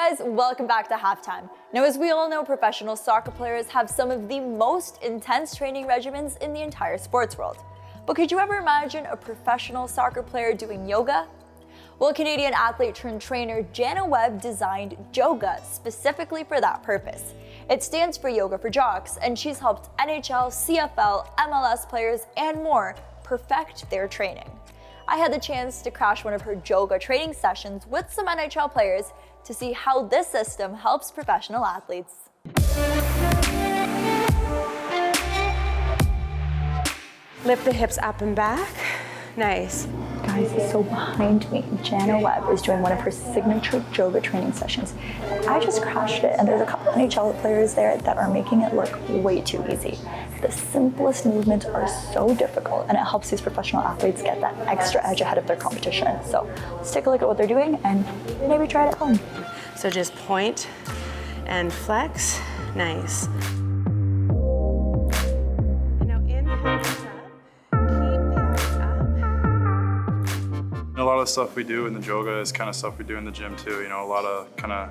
guys, welcome back to Halftime. Now, as we all know, professional soccer players have some of the most intense training regimens in the entire sports world. But could you ever imagine a professional soccer player doing yoga? Well, Canadian athlete turned trainer Jana Webb designed Joga specifically for that purpose. It stands for Yoga for Jocks, and she's helped NHL, CFL, MLS players, and more perfect their training. I had the chance to crash one of her Joga training sessions with some NHL players to see how this system helps professional athletes. Lift the hips up and back. Nice. Guys, so behind me, Jana Webb is doing one of her signature Joga training sessions. I just crashed it, and there's a couple NHL players there that are making it look way too easy. The simplest movements are so difficult, and it helps these professional athletes get that extra edge ahead of their competition. So let's take a look at what they're doing and maybe try it at home. So just point and flex. Nice. And now inhale, lift up. Keep the eyes up. A lot of the stuff we do in the Joga is kind of stuff we do in the gym too. You know, a lot of kind of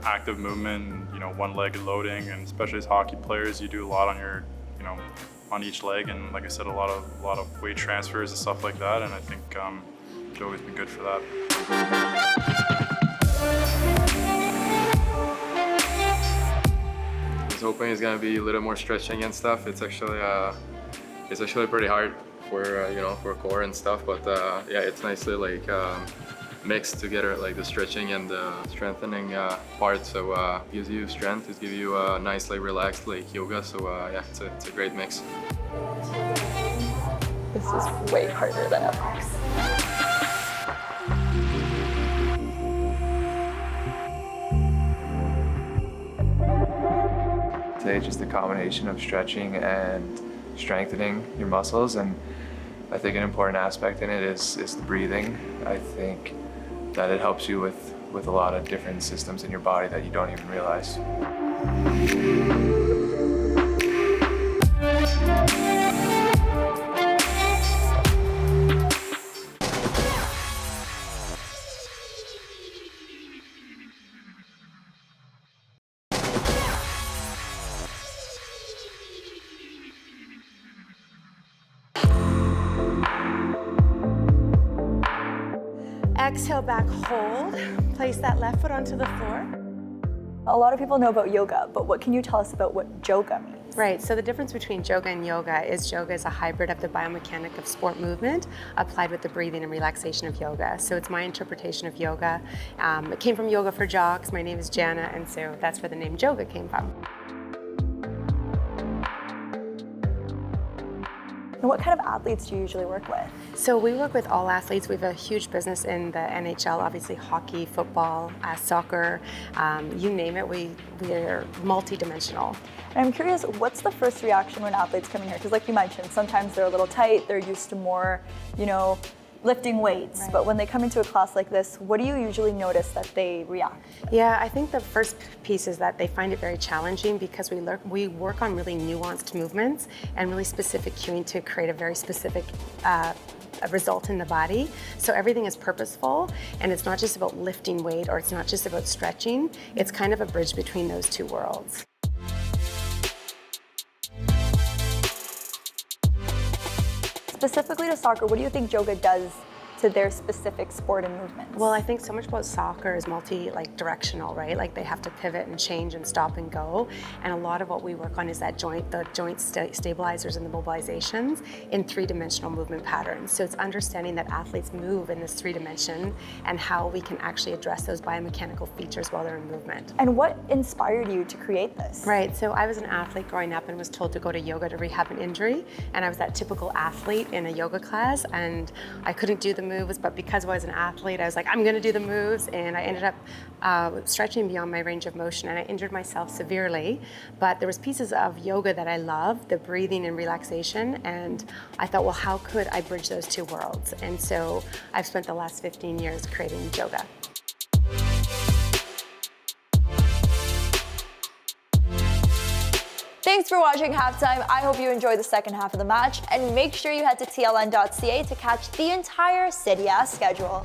active movement, you know, one-legged loading, and especially as hockey players, you do a lot on your, you know, on each leg, and like I said, a lot of weight transfers and stuff like that. And I think Joga's been good for that. I was hoping it's gonna be a little more stretching and stuff. It's actually pretty hard for you know, for core and stuff. But yeah, it's nicely like mixed together, like the stretching and the strengthening part. So gives you strength. It gives you a nice, like relaxed, like yoga. So yeah, it's a great mix. This is way harder than it looks. It's just a combination of stretching and strengthening your muscles, and I think an important aspect in it is the breathing. I think that it helps you with a lot of different systems in your body that you don't even realize. Exhale back, hold. Place that left foot onto the floor. A lot of people know about yoga, but what can you tell us about what Joga means? Right, so the difference between Joga and yoga is yoga is a hybrid of the biomechanics of sport movement applied with the breathing and relaxation of yoga. So it's my interpretation of yoga. It came from Yoga for Jocks. My name is Jana, and so that's where the name Joga came from. And what kind of athletes do you usually work with? So we work with all athletes. We have a huge business in the NHL, obviously hockey, football, soccer, you name it. We are multi-dimensional. And I'm curious, what's the first reaction when athletes come in here? Because like you mentioned, sometimes they're a little tight, they're used to more, you know, lifting weights. Right. But when they come into a class like this, what do you usually notice that they react? Yeah, I think the first piece is that they find it very challenging because we work on really nuanced movements and really specific cueing to create a very specific a result in the body. So everything is purposeful, and it's not just about lifting weight, or it's not just about stretching. It's kind of a bridge between those two worlds. Specifically to soccer, what do you think Joga does to their specific sport and movements? Well, I think so much about soccer is directional, right? Like they have to pivot and change and stop and go. And a lot of what we work on is that the joint stabilizers and the mobilizations in three-dimensional movement patterns. So it's understanding that athletes move in this three-dimension and how we can actually address those biomechanical features while they're in movement. And what inspired you to create this? Right, so I was an athlete growing up and was told to go to yoga to rehab an injury. And I was that typical athlete in a yoga class, and I couldn't do the moves, but because I was an athlete, I was like, I'm gonna do the moves, and I ended up stretching beyond my range of motion, and I injured myself severely. But there was pieces of yoga that I loved, the breathing and relaxation, and I thought, well, how could I bridge those two worlds? And so I've spent the last 15 years creating Joga. Thanks for watching Halftime. I hope you enjoyed the second half of the match, and make sure you head to tln.ca to catch the entire Serie schedule.